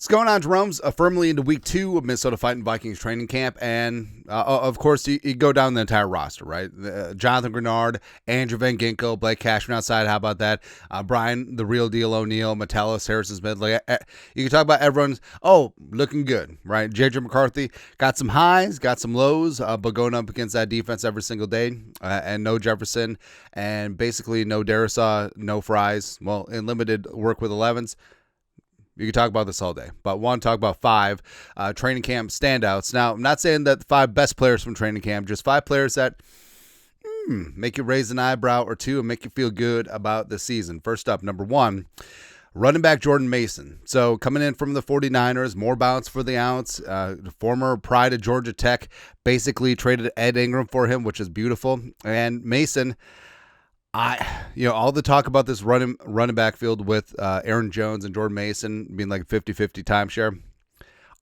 What's going on, Jerome's firmly into week 2 of Minnesota Fighting Vikings training camp, and of course, you go down the entire roster, right? Jonathan Grenard, Andrew Van Ginkel, Blake Cashman outside. How about that? Brian, the real deal O'Neill, Metellus, Harrison Smith. Like, you can talk about everyone's, looking good, right? J.J. McCarthy got some highs, got some lows, but going up against that defense every single day, and no Jefferson, and basically no Darisaw, no Fries, well, in limited work with 11s. You can talk about this all day, but want to talk about 5 training camp standouts. Now, I'm not saying that the 5 best players from training camp, just 5 players that make you raise an eyebrow or two and make you feel good about the season. First up, number 1, running back Jordan Mason. So coming in from the 49ers, more bounce for the ounce. Former pride of Georgia Tech, basically traded Ed Ingram for him, which is beautiful. And Mason, all the talk about this running back field with Aaron Jones and Jordan Mason being like 50-50 timeshare,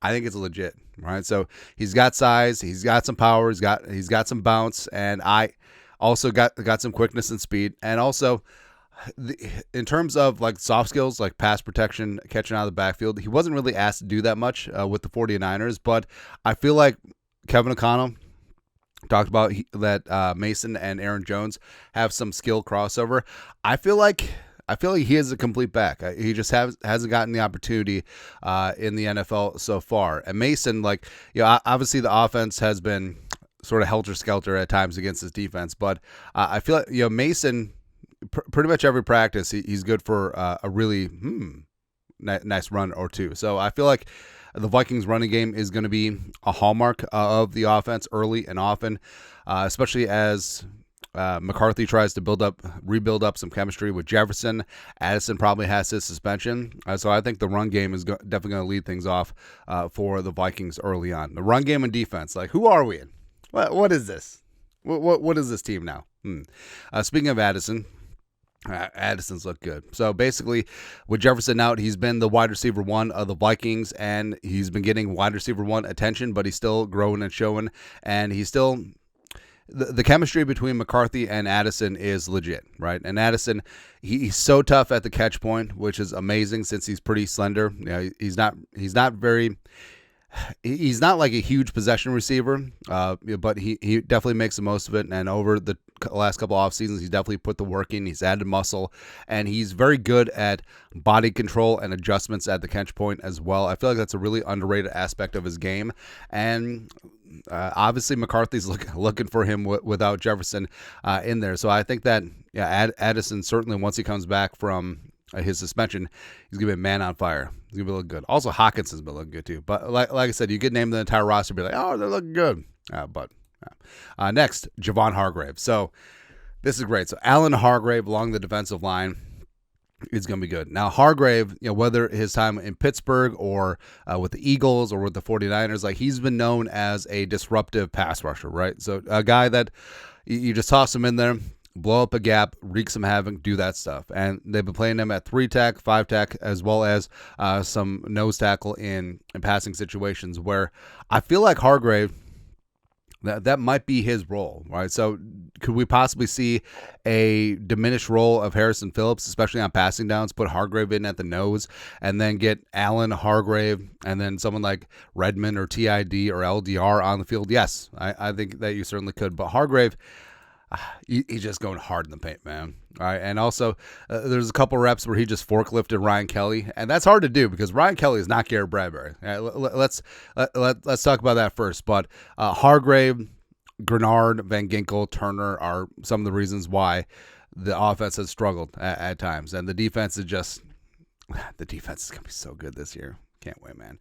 I think it's legit, right? So he's got size, he's got some power, he's got some bounce, and I also got some quickness and speed, and also in terms of like soft skills, like pass protection, catching out of the backfield, he wasn't really asked to do that much with the 49ers, but I feel like Kevin O'Connell talked about that Mason and Aaron Jones have some skill crossover. I feel like he is a complete back. He just hasn't gotten the opportunity in the NFL so far. And Mason, obviously the offense has been sort of helter-skelter at times against his defense, but I feel like Mason, pretty much every practice, he's good for a really nice run or two. So I feel like the Vikings running game is going to be a hallmark of the offense early and often, especially as McCarthy tries to rebuild up some chemistry with Jefferson. Addison probably has his suspension. So I think the run game is definitely going to lead things off for the Vikings early on. The run game and defense, like, who are we in? What is this? What is this team now? Speaking of Addison, Addison's look good. So basically, with Jefferson out, he's been the wide receiver 1 of the Vikings, and he's been getting wide receiver 1 attention, but he's still growing and showing, and he's still the chemistry between McCarthy and Addison is legit, right? And Addison, he's so tough at the catch point, which is amazing since he's pretty slender. He's not like a huge possession receiver, but he definitely makes the most of it. And over the last couple off seasons, he's definitely put the work in. He's added muscle, and he's very good at body control and adjustments at the catch point as well. I feel like that's a really underrated aspect of his game. And obviously McCarthy's looking for him without Jefferson in there. So I think that Addison, certainly once he comes back from his suspension, he's going to be a man on fire. He's going to be looking good. Also, Hawkinson's been looking good too. But like I said, you could name the entire roster and be like, oh, they're looking good. Next, Javon Hargrave. So this is great. So Allen Hargrave along the defensive line is going to be good. Now, Hargrave, whether his time in Pittsburgh or with the Eagles or with the 49ers, like, he's been known as a disruptive pass rusher, right? So a guy that you just toss him in there, blow up a gap, wreak some havoc, do that stuff. And they've been playing him at 3-tech, 5-tech, as well as some nose tackle in passing situations where I feel like Hargrave, that might be his role, right? So could we possibly see a diminished role of Harrison Phillips, especially on passing downs, put Hargrave in at the nose, and then get Allen, Hargrave, and then someone like Redmond or TID or LDR on the field? Yes, I think that you certainly could. But Hargrave, he's just going hard in the paint, man. All right, and also there's a couple reps where he just forklifted Ryan Kelly, and that's hard to do because Ryan Kelly is not Garrett Bradbury. Let's talk about that first. But Hargrave, Grenard, Van Ginkel, Turner are some of the reasons why the offense has struggled at times, and the defense is going to be so good this year. Can't wait, man.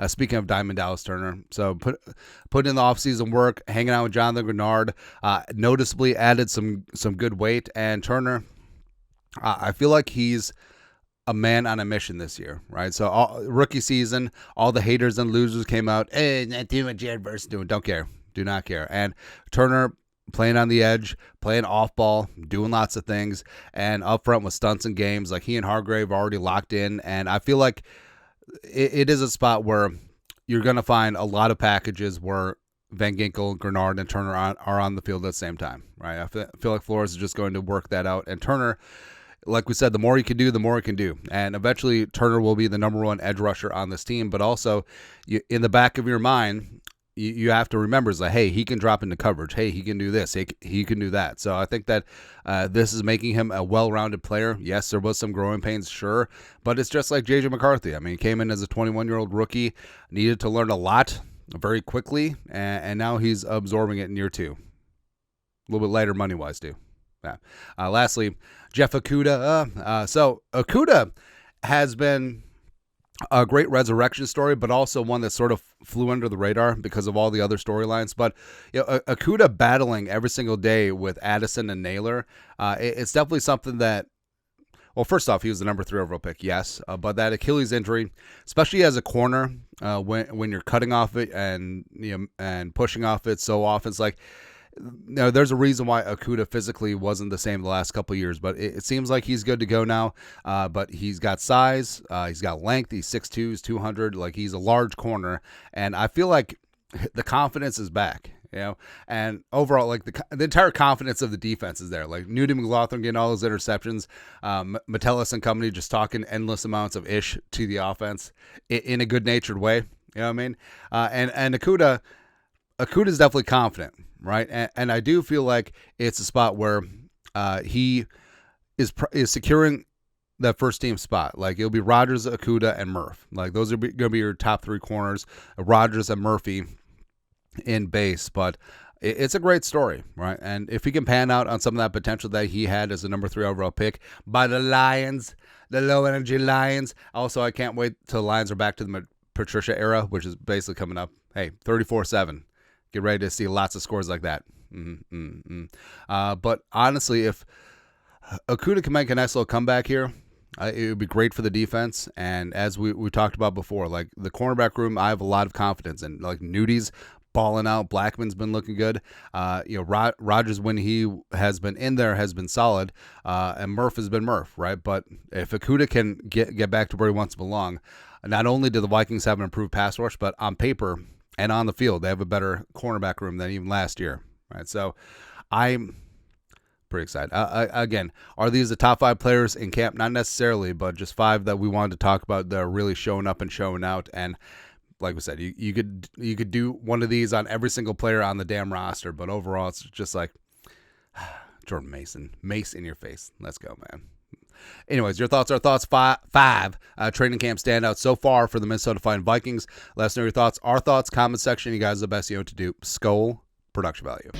Speaking of Diamond Dallas Turner, so put in the offseason work, hanging out with Jonathan Grenard, noticeably added some good weight. And Turner, I feel like he's a man on a mission this year, right? So rookie season, all the haters and losers came out, hey, not doing what Jared Verse is doing. Don't care. Do not care. And Turner playing on the edge, playing off ball, doing lots of things, and up front with stunts and games. Like, he and Hargrave are already locked in, and I feel like it is a spot where you're going to find a lot of packages where Van Ginkel, Grenard, and Turner are on the field at the same time, right? I feel like Flores is just going to work that out. And Turner, like we said, the more he can do, the more he can do. And eventually Turner will be the number one edge rusher on this team. But also, in the back of your mind, you have to remember is like, hey, he can drop into coverage. Hey, he can do this. He can do that. So I think that this is making him a well-rounded player. Yes, there was some growing pains, sure. But it's just like J.J. McCarthy. I mean, he came in as a 21-year-old rookie, needed to learn a lot very quickly, and now he's absorbing it in year two. A little bit lighter money-wise, too. Yeah. Lastly, Jeff Akuda. So Akuda has been a great resurrection story, but also one that sort of flew under the radar because of all the other storylines. But Akuda battling every single day with Addison and Naylor, it's definitely something that, well, first off, he was the number 3 overall pick, yes, but that Achilles injury, especially as a corner, when you're cutting off it and and pushing off it so often, it's like, there's a reason why Akuda physically wasn't the same the last couple of years, but it seems like he's good to go now. But he's got size, he's got length, he's 6'2", he's 200, like he's a large corner, and I feel like the confidence is back, and overall, like the entire confidence of the defense is there. Like Nudie McLaughlin getting all those interceptions, Metellus and company just talking endless amounts of ish to the offense in a good-natured way. You know what I mean? And Akuda's definitely confident. Right, and I do feel like it's a spot where he is securing that first team spot. Like it'll be Rodgers, Akuda, and Murph. Like those are going to be your top 3 corners. Rodgers and Murphy in base, but it's a great story, right? And if he can pan out on some of that potential that he had as a number 3 overall pick by the Lions, the low energy Lions. Also, I can't wait till the Lions are back to the Patricia era, which is basically coming up. Hey, 34-7. Get ready to see lots of scores like that. But honestly, if Akuda can make a nice little comeback here, it would be great for the defense. And as we talked about before, like the cornerback room, I have a lot of confidence in. Like Nudie's balling out. Blackman's been looking good. Rodgers, when he has been in there, has been solid. And Murph has been Murph, right? But if Akuda can get back to where he wants to belong, not only do the Vikings have an improved pass rush, but on paper and on the field, they have a better cornerback room than even last year, right? So I'm pretty excited. Again, are these the top 5 players in camp? Not necessarily, but just 5 that we wanted to talk about that are really showing up and showing out. And like we said, you could do one of these on every single player on the damn roster, but overall, it's just like Jordan Mace in your face. Let's go, man. Anyways, your thoughts are thoughts 5 training camp standouts so far for the Minnesota Fighting Vikings. Let us know your thoughts. Our thoughts, comment section. You guys are the best to do. Skull production value.